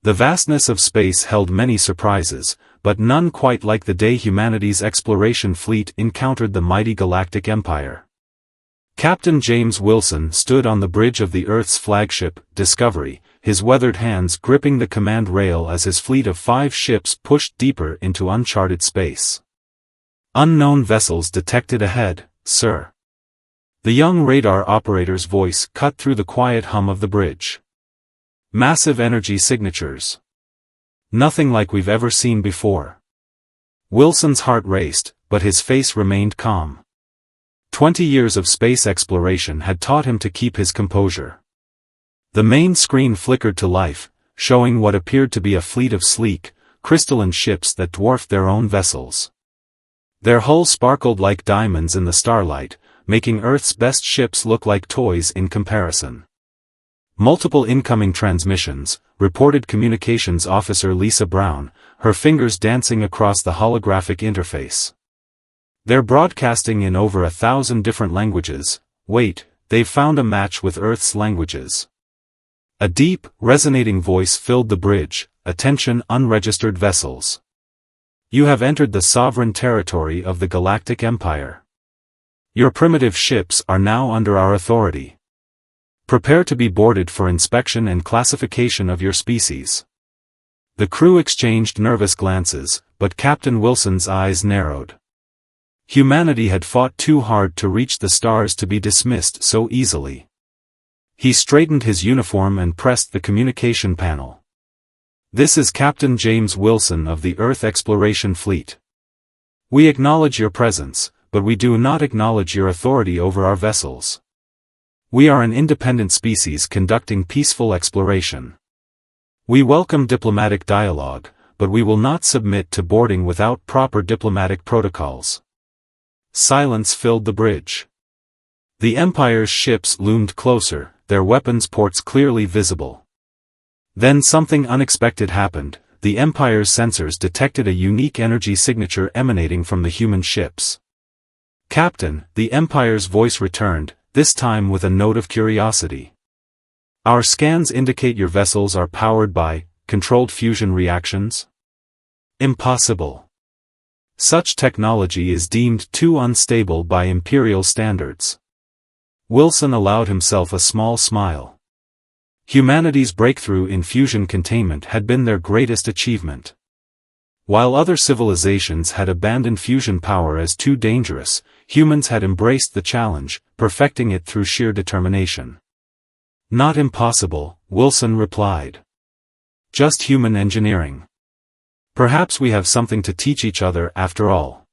The vastness of space held many surprises, but none quite like the day humanity's exploration fleet encountered the mighty Galactic Empire. Captain James Wilson stood on the bridge of the Earth's flagship, Discovery, his weathered hands gripping the command rail as his fleet of 5 ships pushed deeper into uncharted space. "Unknown vessels detected ahead, sir." The young radar operator's voice cut through the quiet hum of the bridge. "Massive energy signatures. Nothing like we've ever seen before." Wilson's heart raced, but his face remained calm. 20 years of space exploration had taught him to keep his composure. The main screen flickered to life, showing what appeared to be a fleet of sleek, crystalline ships that dwarfed their own vessels. Their hulls sparkled like diamonds in the starlight, making Earth's best ships look like toys in comparison. "Multiple incoming transmissions," reported Communications Officer Lisa Brown, her fingers dancing across the holographic interface. "They're broadcasting in over 1,000 different languages. Wait, they've found a match with Earth's languages." A deep, resonating voice filled the bridge. "Attention unregistered vessels. You have entered the sovereign territory of the Galactic Empire. Your primitive ships are now under our authority. Prepare to be boarded for inspection and classification of your species." The crew exchanged nervous glances, but Captain Wilson's eyes narrowed. Humanity had fought too hard to reach the stars to be dismissed so easily. He straightened his uniform and pressed the communication panel. "This is Captain James Wilson of the Earth Exploration Fleet. We acknowledge your presence, but we do not acknowledge your authority over our vessels. We are an independent species conducting peaceful exploration. We welcome diplomatic dialogue, but we will not submit to boarding without proper diplomatic protocols." Silence filled the bridge. The Empire's ships loomed closer, their weapons ports clearly visible. Then something unexpected happened. The Empire's sensors detected a unique energy signature emanating from the human ships. "Captain," the Empire's voice returned, this time with a note of curiosity. "Our scans indicate your vessels are powered by controlled fusion reactions?" "Impossible. Such technology is deemed too unstable by Imperial standards." Wilson allowed himself a small smile. Humanity's breakthrough in fusion containment had been their greatest achievement. While other civilizations had abandoned fusion power as too dangerous, humans had embraced the challenge, perfecting it through sheer determination. "Not impossible," Wilson replied. "Just human engineering. Perhaps we have something to teach each other after all."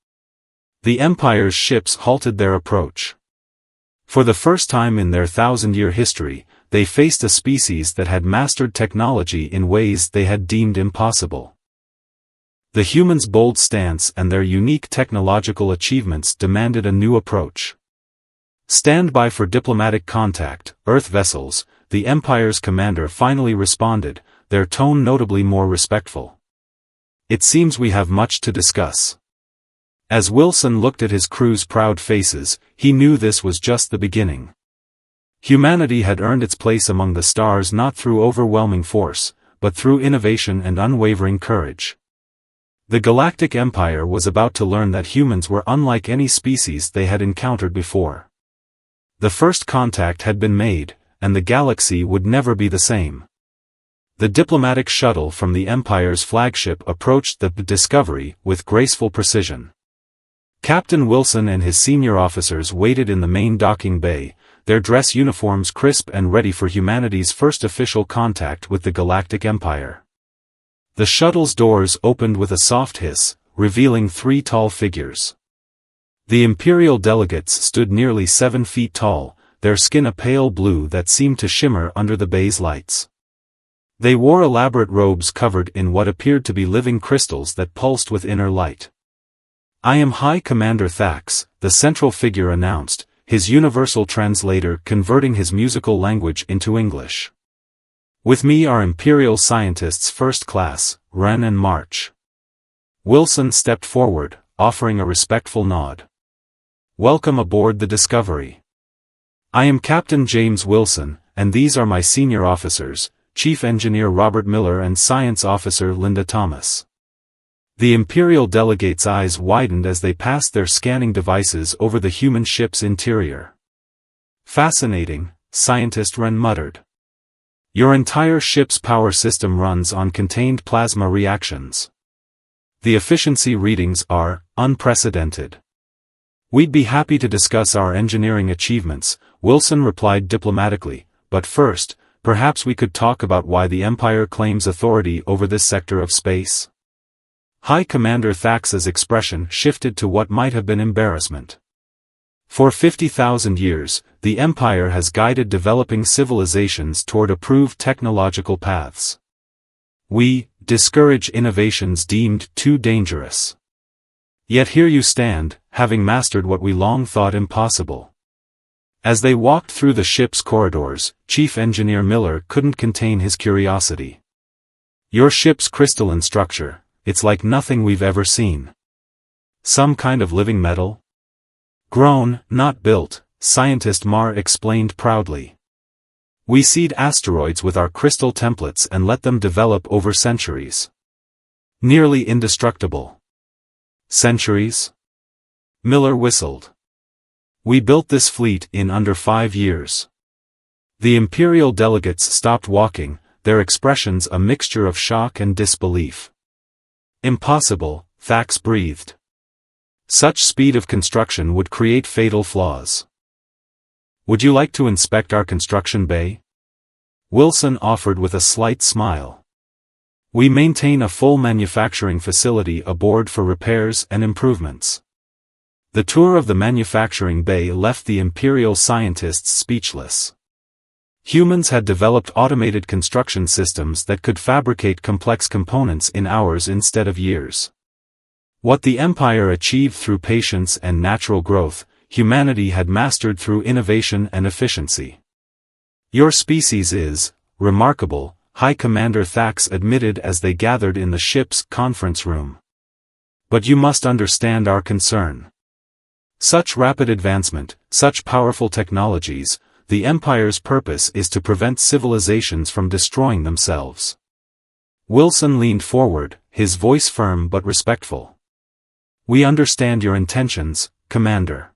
The Empire's ships halted their approach. For the first time in their 1,000-year history, they faced a species that had mastered technology in ways they had deemed impossible. The humans' bold stance and their unique technological achievements demanded a new approach. "Stand by for diplomatic contact, Earth vessels," the Empire's commander finally responded, their tone notably more respectful. "It seems we have much to discuss." As Wilson looked at his crew's proud faces, he knew this was just the beginning. Humanity had earned its place among the stars not through overwhelming force, but through innovation and unwavering courage. The Galactic Empire was about to learn that humans were unlike any species they had encountered before. The first contact had been made, and the galaxy would never be the same. The diplomatic shuttle from the Empire's flagship approached the Discovery with graceful precision. Captain Wilson and his senior officers waited in the main docking bay, their dress uniforms crisp and ready for humanity's first official contact with the Galactic Empire. The shuttle's doors opened with a soft hiss, revealing 3 tall figures. The Imperial delegates stood nearly 7 feet tall, their skin a pale blue that seemed to shimmer under the bay's lights. They wore elaborate robes covered in what appeared to be living crystals that pulsed with inner light. "I am High Commander Thax," the central figure announced, his universal translator converting his musical language into English. "With me are Imperial scientists First Class, Wren and March." Wilson stepped forward, offering a respectful nod. "Welcome aboard the Discovery. I am Captain James Wilson, and these are my senior officers, Chief Engineer Robert Miller and Science Officer Linda Thomas. The Imperial delegates' eyes widened as they passed their scanning devices over the human ship's interior. "Fascinating," Scientist Wren muttered. "Your entire ship's power system runs on contained plasma reactions. The efficiency readings are unprecedented." "We'd be happy to discuss our engineering achievements," Wilson replied diplomatically, "but first, perhaps we could talk about why the Empire claims authority over this sector of space." High Commander Thax's expression shifted to what might have been embarrassment. "For 50,000 years, the Empire has guided developing civilizations toward approved technological paths. We discourage innovations deemed too dangerous. Yet here you stand, having mastered what we long thought impossible." As they walked through the ship's corridors, Chief Engineer Miller couldn't contain his curiosity. "Your ship's crystalline structure, it's like nothing we've ever seen. Some kind of living metal?" "Grown, not built," Scientist Marr explained proudly. "We seed asteroids with our crystal templates and let them develop over centuries. Nearly indestructible." "Centuries?" Miller whistled. "We built this fleet in under 5 years." The Imperial delegates stopped walking, their expressions a mixture of shock and disbelief. "Impossible," Thax breathed. "Such speed of construction would create fatal flaws." "Would you like to inspect our construction bay?" Wilson offered with a slight smile. "We maintain a full manufacturing facility aboard for repairs and improvements." The tour of the manufacturing bay left the Imperial scientists speechless. Humans had developed automated construction systems that could fabricate complex components in hours instead of years. What the Empire achieved through patience and natural growth, humanity had mastered through innovation and efficiency. "Your species is remarkable," High Commander Thax admitted as they gathered in the ship's conference room. "But you must understand our concern. Such rapid advancement, such powerful technologies, the Empire's purpose is to prevent civilizations from destroying themselves." Wilson leaned forward, his voice firm but respectful. "We understand your intentions, Commander.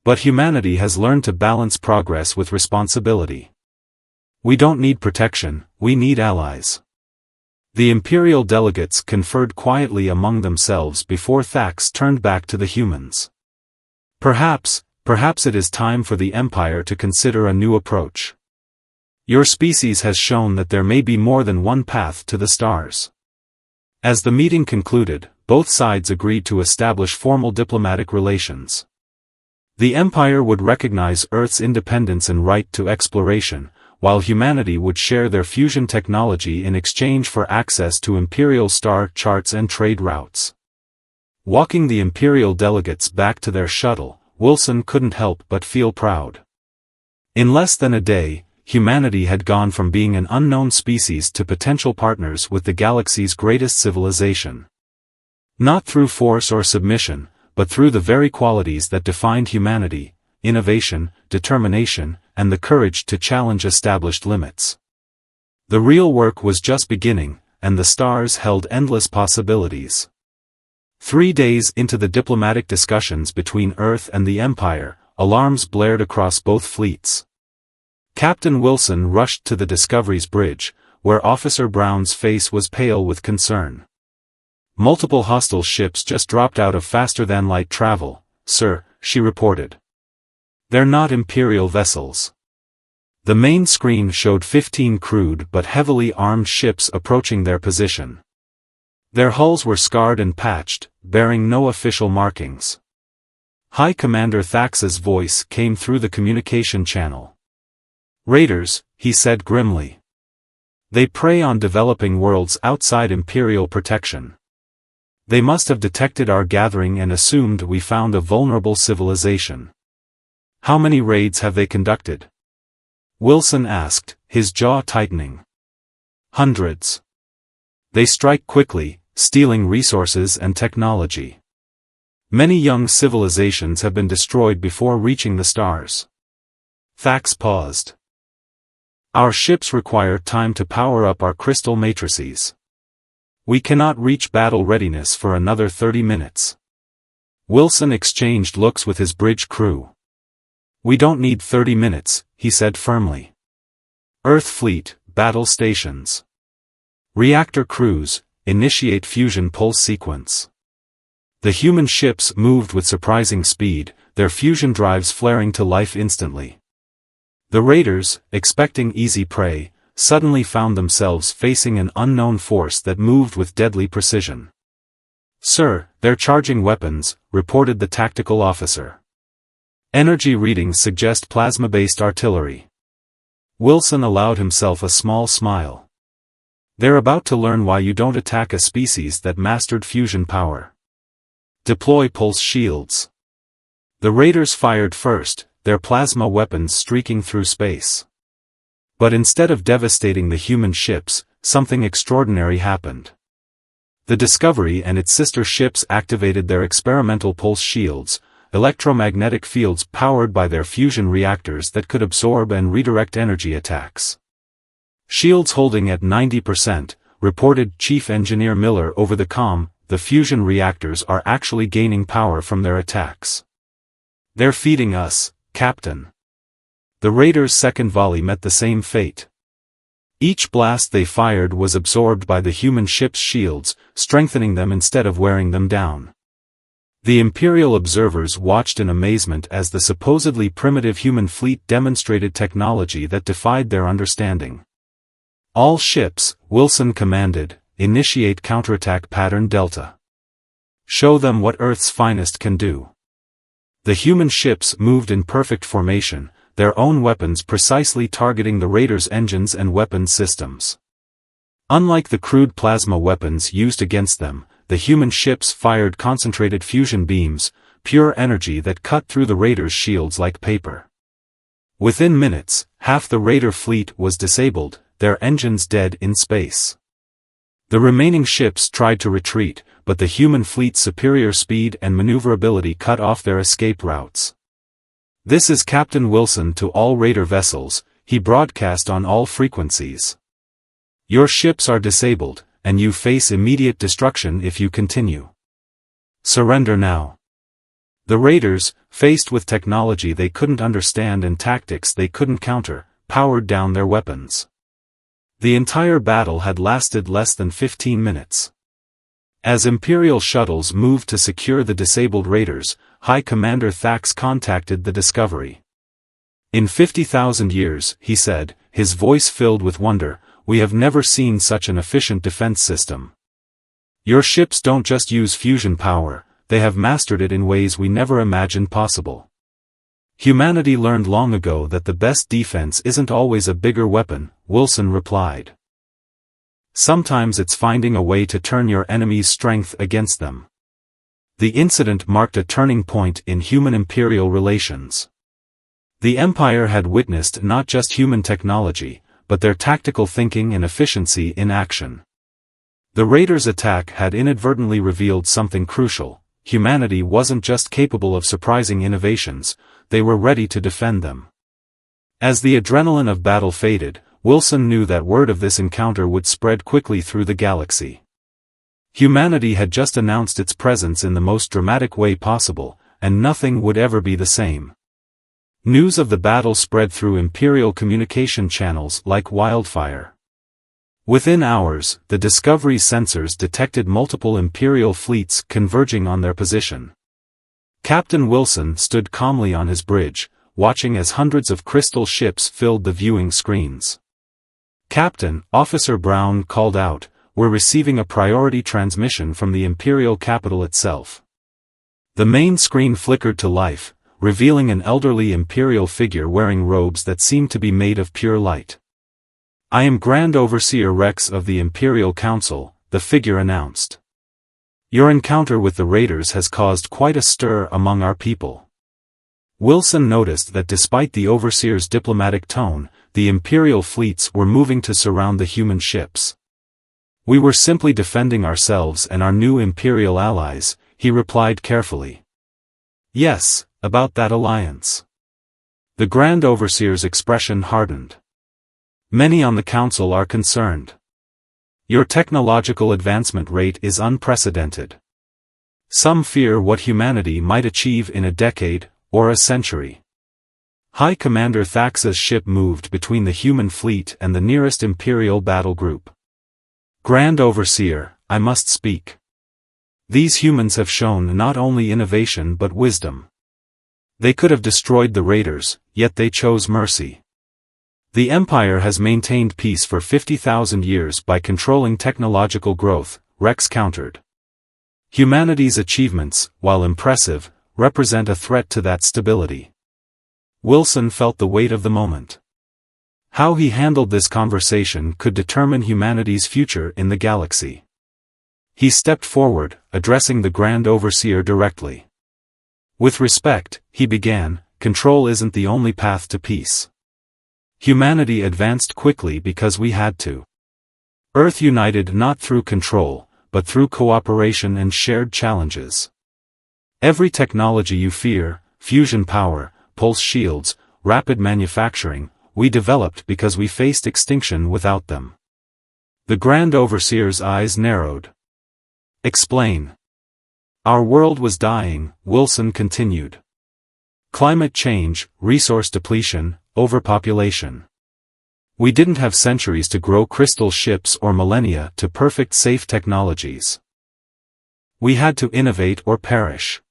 But humanity has learned to balance progress with responsibility. We don't need protection, we need allies." The Imperial delegates conferred quietly among themselves before Thax turned back to the humans. Perhaps it is time for the Empire to consider a new approach. Your species has shown that there may be more than one path to the stars." As the meeting concluded, both sides agreed to establish formal diplomatic relations. The Empire would recognize Earth's independence and right to exploration, while humanity would share their fusion technology in exchange for access to Imperial star charts and trade routes. Walking the Imperial delegates back to their shuttle, Wilson couldn't help but feel proud. In less than a day, humanity had gone from being an unknown species to potential partners with the galaxy's greatest civilization. Not through force or submission, but through the very qualities that defined humanity: innovation, determination, and the courage to challenge established limits. The real work was just beginning, and the stars held endless possibilities. 3 days into the diplomatic discussions between Earth and the Empire, alarms blared across both fleets. Captain Wilson rushed to the Discovery's bridge, where Officer Brown's face was pale with concern. "Multiple hostile ships just dropped out of faster-than-light travel, sir," she reported. "They're not Imperial vessels." The main screen showed 15 crewed but heavily armed ships approaching their position. Their hulls were scarred and patched, bearing no official markings. High Commander Thax's voice came through the communication channel. "Raiders," he said grimly. "They prey on developing worlds outside Imperial protection. They must have detected our gathering and assumed we found a vulnerable civilization." "How many raids have they conducted?" Wilson asked, his jaw tightening. "Hundreds. They strike quickly, stealing resources and technology. Many young civilizations have been destroyed before reaching the stars." Thax paused. Our ships require time to power up our crystal matrices. We cannot reach battle readiness for another 30 minutes. Wilson exchanged looks with his bridge crew. We don't need 30 minutes, he said firmly. Earth fleet, battle stations. Reactor crews, initiate fusion pulse sequence. The human ships moved with surprising speed, their fusion drives flaring to life instantly. The raiders, expecting easy prey, suddenly found themselves facing an unknown force that moved with deadly precision. "Sir, they're charging weapons," reported the tactical officer. "Energy readings suggest plasma-based artillery." Wilson allowed himself a small smile. "They're about to learn why you don't attack a species that mastered fusion power. Deploy pulse shields." The raiders fired first, their plasma weapons streaking through space. But instead of devastating the human ships, something extraordinary happened. The Discovery and its sister ships activated their experimental pulse shields, electromagnetic fields powered by their fusion reactors that could absorb and redirect energy attacks. "Shields holding at 90%, reported Chief Engineer Miller over the comm. The fusion reactors are actually gaining power from their attacks." "They're feeding us, Captain." The raiders' second volley met the same fate. Each blast they fired was absorbed by the human ship's shields, strengthening them instead of wearing them down. The Imperial observers watched in amazement as the supposedly primitive human fleet demonstrated technology that defied their understanding. "All ships," Wilson commanded, "initiate counterattack pattern Delta. Show them what Earth's finest can do." The human ships moved in perfect formation, their own weapons precisely targeting the raiders' engines and weapons systems. Unlike the crude plasma weapons used against them, the human ships fired concentrated fusion beams, pure energy that cut through the raiders' shields like paper. Within minutes, half the raider fleet was disabled, their engines dead in space. The remaining ships tried to retreat, but the human fleet's superior speed and maneuverability cut off their escape routes. "This is Captain Wilson to all raider vessels," he broadcast on all frequencies. "Your ships are disabled, and you face immediate destruction if you continue. Surrender now." The raiders, faced with technology they couldn't understand and tactics they couldn't counter, powered down their weapons. The entire battle had lasted less than 15 minutes. As Imperial shuttles moved to secure the disabled raiders, High Commander Thax contacted the Discovery. "In 50,000 years," he said, his voice filled with wonder, "we have never seen such an efficient defense system. Your ships don't just use fusion power, they have mastered it in ways we never imagined possible. Humanity learned long ago that the best defense isn't always a bigger weapon," Wilson replied. "Sometimes it's finding a way to turn your enemy's strength against them." The incident marked a turning point in human-imperial relations. The Empire had witnessed not just human technology, but their tactical thinking and efficiency in action. The raiders' attack had inadvertently revealed something crucial: humanity wasn't just capable of surprising innovations, they were ready to defend them. As the adrenaline of battle faded, Wilson knew that word of this encounter would spread quickly through the galaxy. Humanity had just announced its presence in the most dramatic way possible, and nothing would ever be the same. News of the battle spread through Imperial communication channels like wildfire. Within hours, the Discovery sensors detected multiple Imperial fleets converging on their position. Captain Wilson stood calmly on his bridge, watching as hundreds of crystal ships filled the viewing screens. "Captain," Officer Brown called out, "we're receiving a priority transmission from the Imperial capital itself." The main screen flickered to life, revealing an elderly Imperial figure wearing robes that seemed to be made of pure light. "I am Grand Overseer Rex of the Imperial Council," the figure announced. "Your encounter with the raiders has caused quite a stir among our people." Wilson noticed that despite the Overseer's diplomatic tone, the Imperial fleets were moving to surround the human ships. "We were simply defending ourselves and our new Imperial allies," he replied carefully. "Yes, about that alliance." The Grand Overseer's expression hardened. Many on the council are concerned. Your technological advancement rate is unprecedented. Some fear what humanity might achieve in a decade, or a century. High Commander Thax's ship moved between the human fleet and the nearest Imperial battle group. Grand Overseer, I must speak. These humans have shown not only innovation but wisdom. They could have destroyed the raiders, yet they chose mercy. The Empire has maintained peace for 50,000 years by controlling technological growth, Rex countered. Humanity's achievements, while impressive, represent a threat to that stability. Wilson felt the weight of the moment. How he handled this conversation could determine humanity's future in the galaxy. He stepped forward, addressing the Grand Overseer directly. With respect, he began, control isn't the only path to peace. Humanity advanced quickly because we had to. Earth united not through control, but through cooperation and shared challenges. Every technology you fear, fusion power, pulse shields, rapid manufacturing, we developed because we faced extinction without them. The Grand Overseer's eyes narrowed. Explain. Our world was dying, Wilson continued. Climate change, resource depletion, overpopulation. We didn't have centuries to grow crystal ships or millennia to perfect safe technologies. We had to innovate or perish.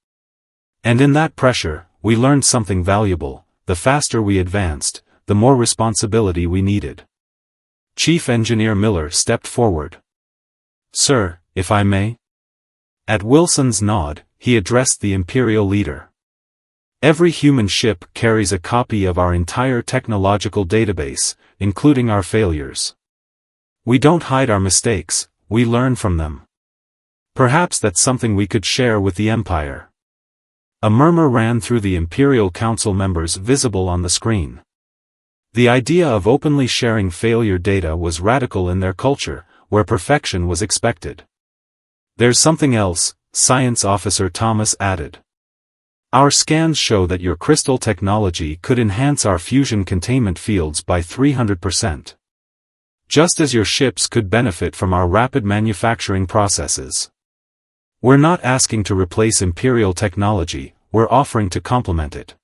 And in that pressure, we learned something valuable: the faster we advanced, the more responsibility we needed. Chief Engineer Miller stepped forward. Sir, if I may? At Wilson's nod, he addressed the Imperial leader. Every human ship carries a copy of our entire technological database, including our failures. We don't hide our mistakes, we learn from them. Perhaps that's something we could share with the Empire. A murmur ran through the Imperial Council members visible on the screen. The idea of openly sharing failure data was radical in their culture, where perfection was expected. There's something else, Science Officer Thomas added. Our scans show that your crystal technology could enhance our fusion containment fields by 300%. Just as your ships could benefit from our rapid manufacturing processes. We're not asking to replace Imperial technology, we're offering to complement it.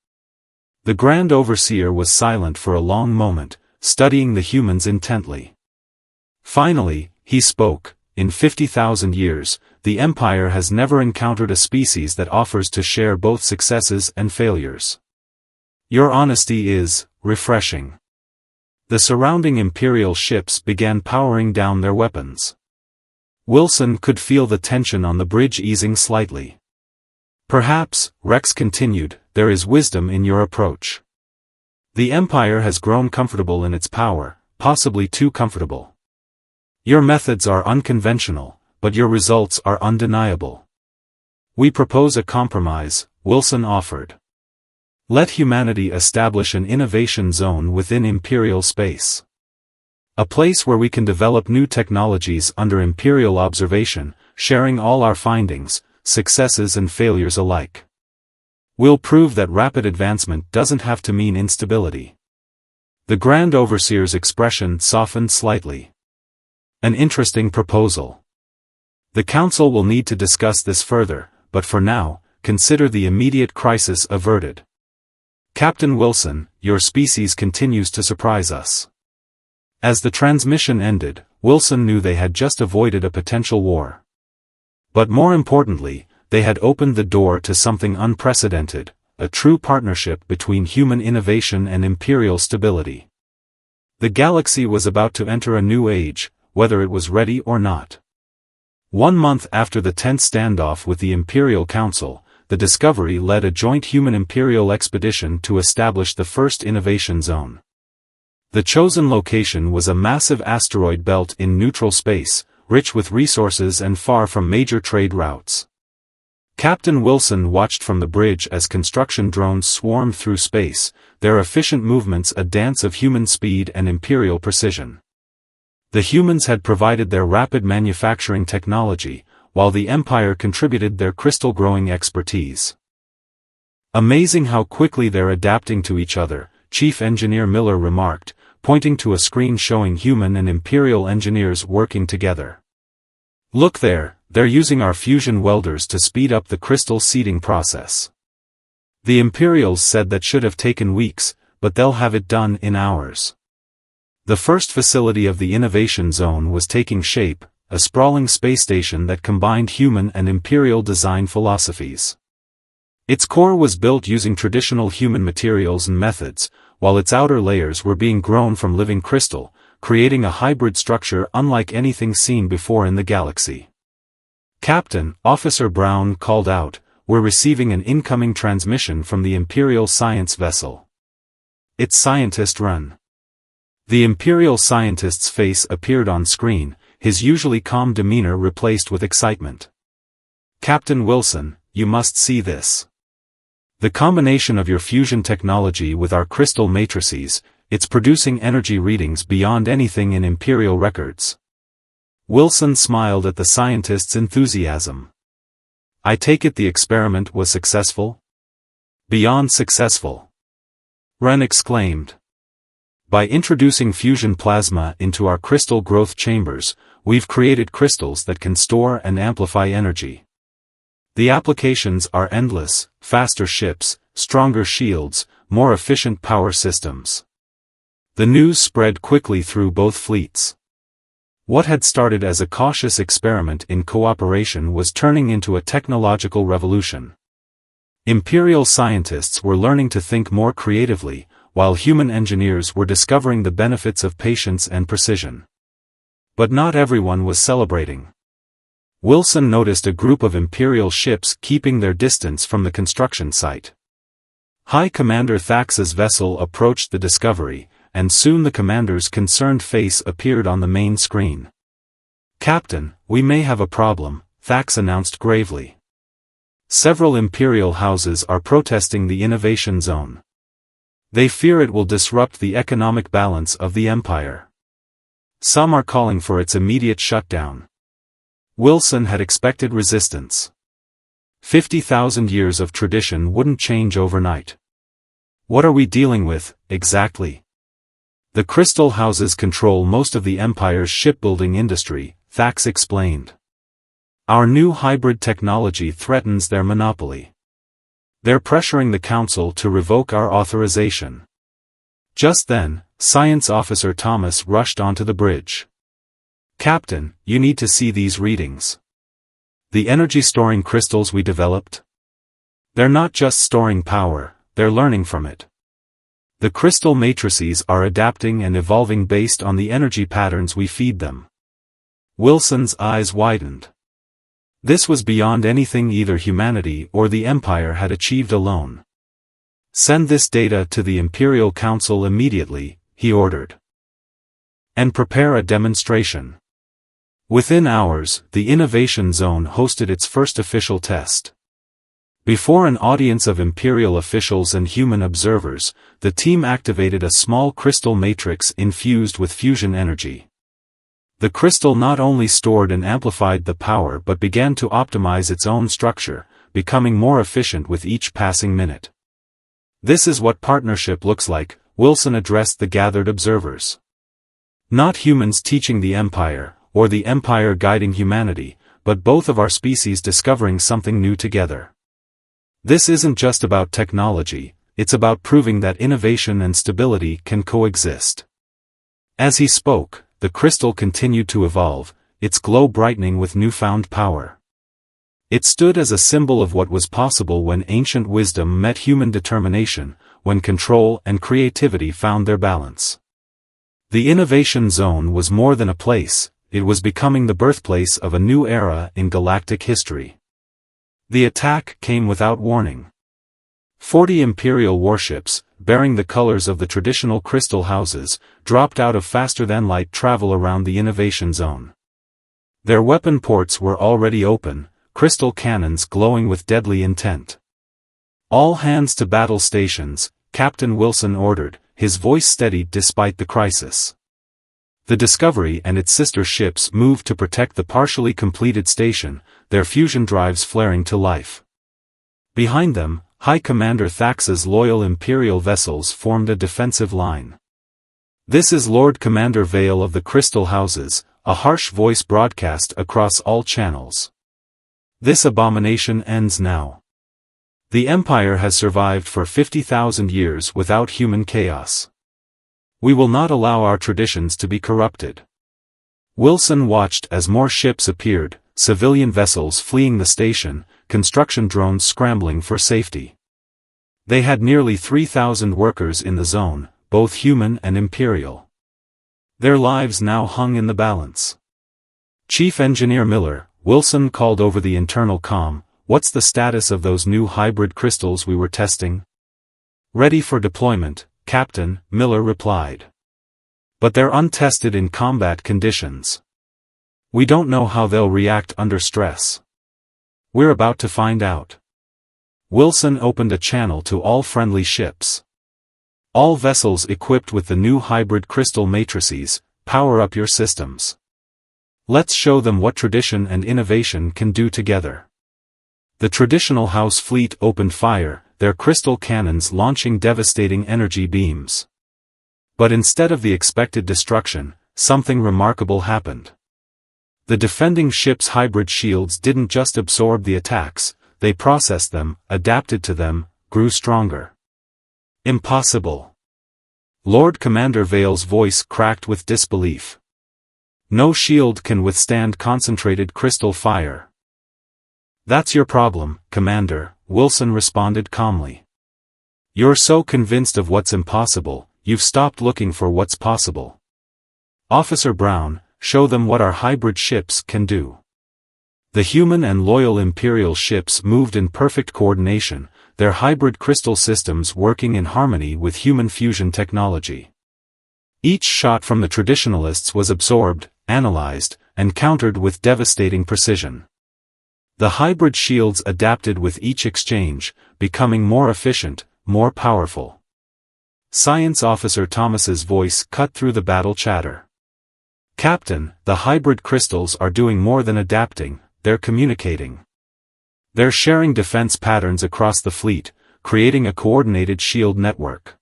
The Grand Overseer was silent for a long moment, studying the humans intently. Finally, he spoke. In 50,000 years, the Empire has never encountered a species that offers to share both successes and failures. Your honesty is refreshing. The surrounding Imperial ships began powering down their weapons. Wilson could feel the tension on the bridge easing slightly. Perhaps, Rex continued, there is wisdom in your approach. The Empire has grown comfortable in its power, possibly too comfortable. Your methods are unconventional, but your results are undeniable. We propose a compromise, Wilson offered. Let humanity establish an innovation zone within Imperial space. A place where we can develop new technologies under Imperial observation, sharing all our findings, successes and failures alike. We'll prove that rapid advancement doesn't have to mean instability. The Grand Overseer's expression softened slightly. An interesting proposal. The Council will need to discuss this further, but for now, consider the immediate crisis averted. Captain Wilson, your species continues to surprise us. As the transmission ended, Wilson knew they had just avoided a potential war. But more importantly, they had opened the door to something unprecedented, a true partnership between human innovation and Imperial stability. The galaxy was about to enter a new age, whether it was ready or not. 1 month after the tense standoff with the Imperial Council, the Discovery led a joint human-Imperial expedition to establish the first innovation zone. The chosen location was a massive asteroid belt in neutral space, rich with resources and far from major trade routes. Captain Wilson watched from the bridge as construction drones swarmed through space, their efficient movements a dance of human speed and Imperial precision. The humans had provided their rapid manufacturing technology, while the Empire contributed their crystal-growing expertise. Amazing how quickly they're adapting to each other, Chief Engineer Miller remarked, pointing to a screen showing human and Imperial engineers working together. "Look there, they're using our fusion welders to speed up the crystal seeding process. The Imperials said that should have taken weeks, but they'll have it done in hours." The first facility of the Innovation Zone was taking shape, a sprawling space station that combined human and Imperial design philosophies. Its core was built using traditional human materials and methods, while its outer layers were being grown from living crystal, creating a hybrid structure unlike anything seen before in the galaxy. "Captain," Officer Brown called out, "we're receiving an incoming transmission from the Imperial science vessel. It's scientist-run." The Imperial scientist's face appeared on screen, his usually calm demeanor replaced with excitement. "Captain Wilson, you must see this. The combination of your fusion technology with our crystal matrices, it's producing energy readings beyond anything in Imperial records." Wilson smiled at the scientist's enthusiasm. "I take it the experiment was successful?" "Beyond successful," Wren exclaimed. "By introducing fusion plasma into our crystal growth chambers, we've created crystals that can store and amplify energy. The applications are endless: faster ships, stronger shields, more efficient power systems." The news spread quickly through both fleets. What had started as a cautious experiment in cooperation was turning into a technological revolution. Imperial scientists were learning to think more creatively, while human engineers were discovering the benefits of patience and precision. But not everyone was celebrating. Wilson noticed a group of Imperial ships keeping their distance from the construction site. High Commander Thax's vessel approached the Discovery, and soon the commander's concerned face appeared on the main screen. "Captain, we may have a problem," Thax announced gravely. "Several Imperial houses are protesting the Innovation Zone. They fear it will disrupt the economic balance of the Empire. Some are calling for its immediate shutdown." Wilson had expected resistance. 50,000 years of tradition wouldn't change overnight. "What are we dealing with, exactly?" "The crystal houses control most of the Empire's shipbuilding industry," Thax explained. "Our new hybrid technology threatens their monopoly. They're pressuring the Council to revoke our authorization." Just then, Science Officer Thomas rushed onto the bridge. "Captain, you need to see these readings. The energy-storing crystals we developed? They're not just storing power, they're learning from it. The crystal matrices are adapting and evolving based on the energy patterns we feed them." Wilson's eyes widened. This was beyond anything either humanity or the Empire had achieved alone. "Send this data to the Imperial Council immediately," he ordered. "And prepare a demonstration." Within hours, the Innovation Zone hosted its first official test. Before an audience of Imperial officials and human observers, the team activated a small crystal matrix infused with fusion energy. The crystal not only stored and amplified the power but began to optimize its own structure, becoming more efficient with each passing minute. "This is what partnership looks like," Wilson addressed the gathered observers. "Not humans teaching the Empire, or the Empire guiding humanity, but both of our species discovering something new together. This isn't just about technology, it's about proving that innovation and stability can coexist." As he spoke, the crystal continued to evolve, its glow brightening with newfound power. It stood as a symbol of what was possible when ancient wisdom met human determination, when control and creativity found their balance. The Innovation Zone was more than a place, it was becoming the birthplace of a new era in galactic history. The attack came without warning. 40 Imperial warships, bearing the colors of the traditional crystal houses, dropped out of faster-than-light travel around the Innovation Zone. Their weapon ports were already open, crystal cannons glowing with deadly intent. "All hands to battle stations," Captain Wilson ordered, his voice steady despite the crisis. The Discovery and its sister ships moved to protect the partially completed station, their fusion drives flaring to life. Behind them, High Commander Thax's loyal Imperial vessels formed a defensive line. "This is Lord Commander Vale of the Crystal Houses," a harsh voice broadcast across all channels. "This abomination ends now. The Empire has survived for 50,000 years without human chaos. We will not allow our traditions to be corrupted." Wilson watched as more ships appeared, civilian vessels fleeing the station, construction drones scrambling for safety. They had nearly 3,000 workers in the zone, both human and imperial. Their lives now hung in the balance. "Chief Engineer Miller," Wilson called over the internal comm, "what's the status of those new hybrid crystals we were testing?" "Ready for deployment, Captain," Miller replied. "But they're untested in combat conditions. We don't know how they'll react under stress. We're about to find out." Wilson opened a channel to all friendly ships. "All vessels equipped with the new hybrid crystal matrices, power up your systems. Let's show them what tradition and innovation can do together." The traditional house fleet opened fire, their crystal cannons launching devastating energy beams. But instead of the expected destruction, something remarkable happened. The defending ship's hybrid shields didn't just absorb the attacks, they processed them, adapted to them, grew stronger. "Impossible." Lord Commander Vale's voice cracked with disbelief. "No shield can withstand concentrated crystal fire." "That's your problem, Commander," Wilson responded calmly. "You're so convinced of what's impossible, you've stopped looking for what's possible. Officer Brown, show them what our hybrid ships can do." The human and loyal Imperial ships moved in perfect coordination, their hybrid crystal systems working in harmony with human fusion technology. Each shot from the traditionalists was absorbed, analyzed, and countered with devastating precision. The hybrid shields adapted with each exchange, becoming more efficient, more powerful. Science Officer Thomas's voice cut through the battle chatter. "Captain, the hybrid crystals are doing more than adapting, they're communicating. They're sharing defense patterns across the fleet, creating a coordinated shield network."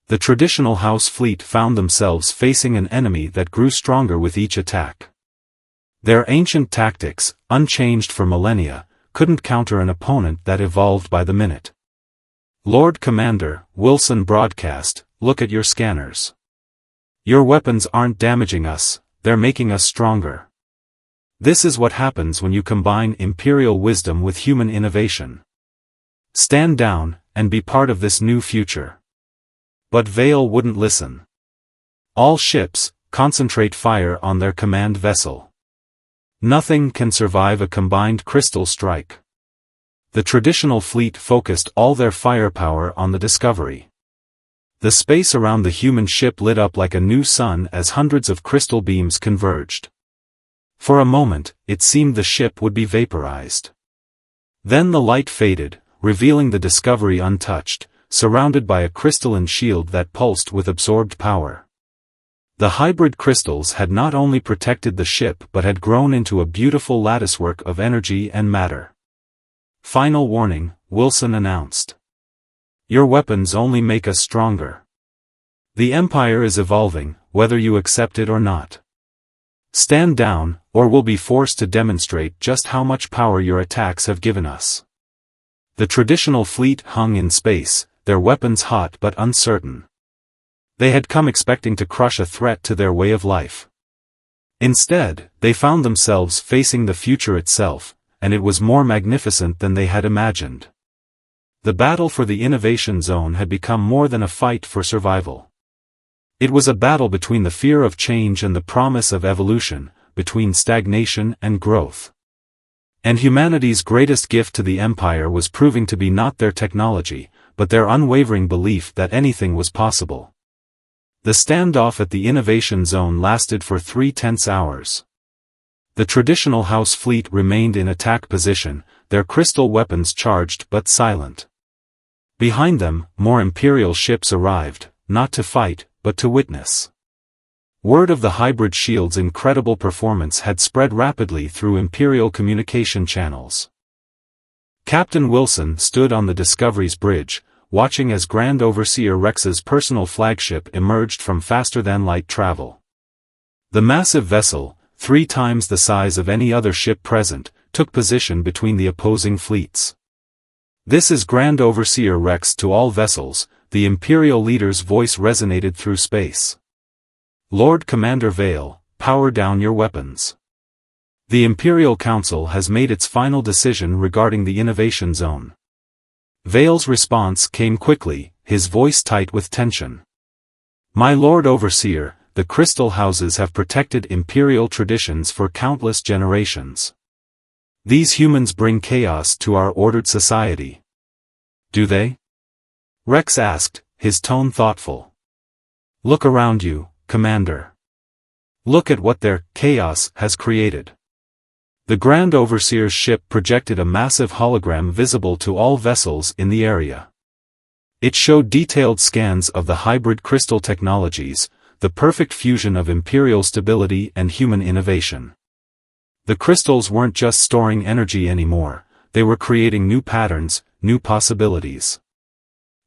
The traditional house fleet found themselves facing an enemy that grew stronger with each attack. Their ancient tactics, unchanged for millennia, couldn't counter an opponent that evolved by the minute. "Lord Commander," Wilson broadcast, "look at your scanners. Your weapons aren't damaging us, they're making us stronger. This is what happens when you combine Imperial wisdom with human innovation. Stand down, and be part of this new future." But Vale wouldn't listen. "All ships, concentrate fire on their command vessel. Nothing can survive a combined crystal strike." The traditional fleet focused all their firepower on the Discovery. The space around the human ship lit up like a new sun as hundreds of crystal beams converged. For a moment, it seemed the ship would be vaporized. Then the light faded, revealing the Discovery untouched, surrounded by a crystalline shield that pulsed with absorbed power. The hybrid crystals had not only protected the ship but had grown into a beautiful latticework of energy and matter. "Final warning," Wilson announced. "Your weapons only make us stronger. The Empire is evolving, whether you accept it or not. Stand down, or we'll be forced to demonstrate just how much power your attacks have given us." The traditional fleet hung in space, their weapons hot but uncertain. They had come expecting to crush a threat to their way of life. Instead, they found themselves facing the future itself, and it was more magnificent than they had imagined. The battle for the innovation zone had become more than a fight for survival. It was a battle between the fear of change and the promise of evolution, between stagnation and growth. And humanity's greatest gift to the Empire was proving to be not their technology, but their unwavering belief that anything was possible. The standoff at the innovation zone lasted for 3 tense hours. The traditional house fleet remained in attack position, their crystal weapons charged but silent. Behind them, more Imperial ships arrived, not to fight, but to witness. Word of the hybrid shield's incredible performance had spread rapidly through Imperial communication channels. Captain Wilson stood on the Discovery's bridge, watching as Grand Overseer Rex's personal flagship emerged from faster-than-light travel. The massive vessel, 3 times the size of any other ship present, took position between the opposing fleets. "This is Grand Overseer Rex to all vessels," the Imperial leader's voice resonated through space. "Lord Commander Vale, power down your weapons. The Imperial Council has made its final decision regarding the Innovation Zone." Vale's response came quickly, his voice tight with tension. "My Lord Overseer, the Crystal Houses have protected Imperial traditions for countless generations. These humans bring chaos to our ordered society." "Do they?" Rex asked, his tone thoughtful. "Look around you, Commander. Look at what their chaos has created." The Grand Overseer's ship projected a massive hologram visible to all vessels in the area. It showed detailed scans of the hybrid crystal technologies, the perfect fusion of Imperial stability and human innovation. The crystals weren't just storing energy anymore, they were creating new patterns, new possibilities.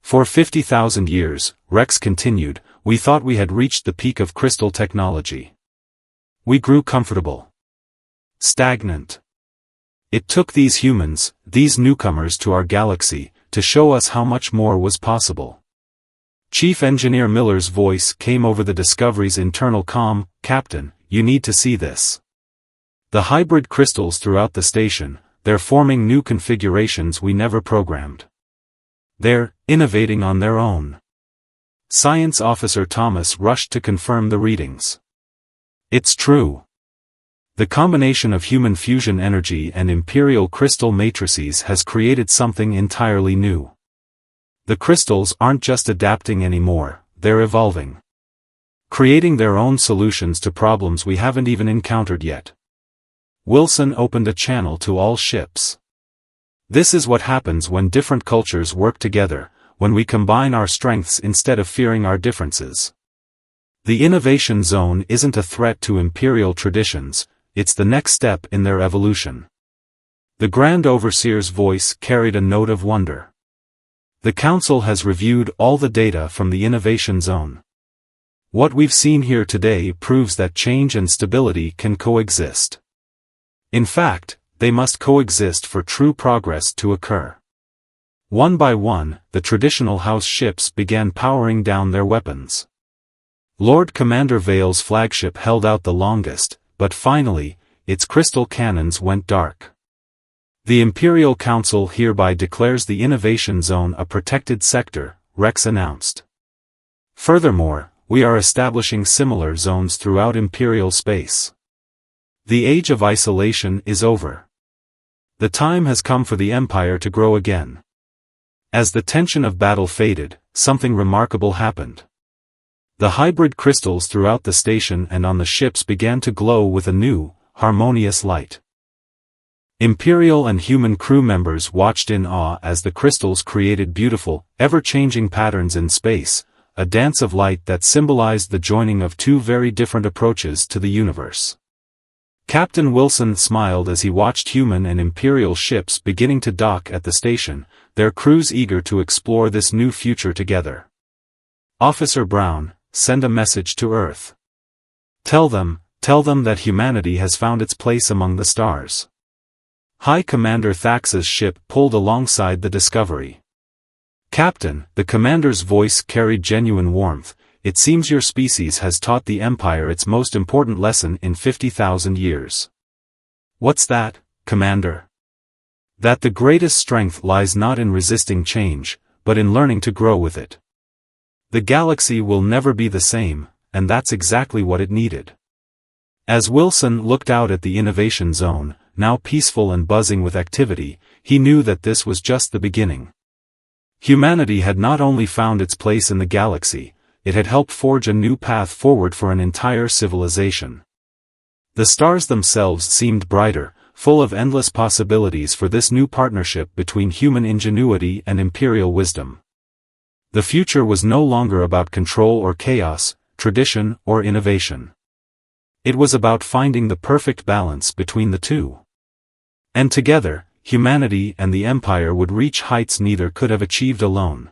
"For 50,000 years, Rex continued, we thought we had reached the peak of crystal technology. We grew comfortable. Stagnant. It took these humans, these newcomers to our galaxy, to show us how much more was possible." Chief Engineer Miller's voice came over the Discovery's internal comm, "Captain, you need to see this. The hybrid crystals throughout the station, they're forming new configurations we never programmed. They're innovating on their own." Science Officer Thomas rushed to confirm the readings. "It's true. The combination of human fusion energy and Imperial crystal matrices has created something entirely new. The crystals aren't just adapting anymore, they're evolving. Creating their own solutions to problems we haven't even encountered yet." Wilson opened a channel to all ships. "This is what happens when different cultures work together, when we combine our strengths instead of fearing our differences. The Innovation Zone isn't a threat to Imperial traditions, it's the next step in their evolution." The Grand Overseer's voice carried a note of wonder. "The Council has reviewed all the data from the Innovation Zone. What we've seen here today proves that change and stability can coexist. In fact, they must coexist for true progress to occur." One by one, the traditional house ships began powering down their weapons. Lord Commander Vale's flagship held out the longest, but finally, its crystal cannons went dark. "The Imperial Council hereby declares the Innovation Zone a protected sector," Rex announced. "Furthermore, we are establishing similar zones throughout Imperial space. The age of isolation is over. The time has come for the Empire to grow again." As the tension of battle faded, something remarkable happened. The hybrid crystals throughout the station and on the ships began to glow with a new, harmonious light. Imperial and human crew members watched in awe as the crystals created beautiful, ever-changing patterns in space, a dance of light that symbolized the joining of two very different approaches to the universe. Captain Wilson smiled as he watched human and Imperial ships beginning to dock at the station, their crews eager to explore this new future together. "Officer Brown, send a message to Earth. Tell them that humanity has found its place among the stars." High Commander Thax's ship pulled alongside the Discovery. "Captain," the commander's voice carried genuine warmth, "it seems your species has taught the Empire its most important lesson in 50,000 years. "What's that, Commander?" "That the greatest strength lies not in resisting change, but in learning to grow with it. The galaxy will never be the same, and that's exactly what it needed." As Wilson looked out at the Innovation Zone, now peaceful and buzzing with activity, he knew that this was just the beginning. Humanity had not only found its place in the galaxy, it had helped forge a new path forward for an entire civilization. The stars themselves seemed brighter, full of endless possibilities for this new partnership between human ingenuity and Imperial wisdom. The future was no longer about control or chaos, tradition or innovation. It was about finding the perfect balance between the two. And together, humanity and the Empire would reach heights neither could have achieved alone.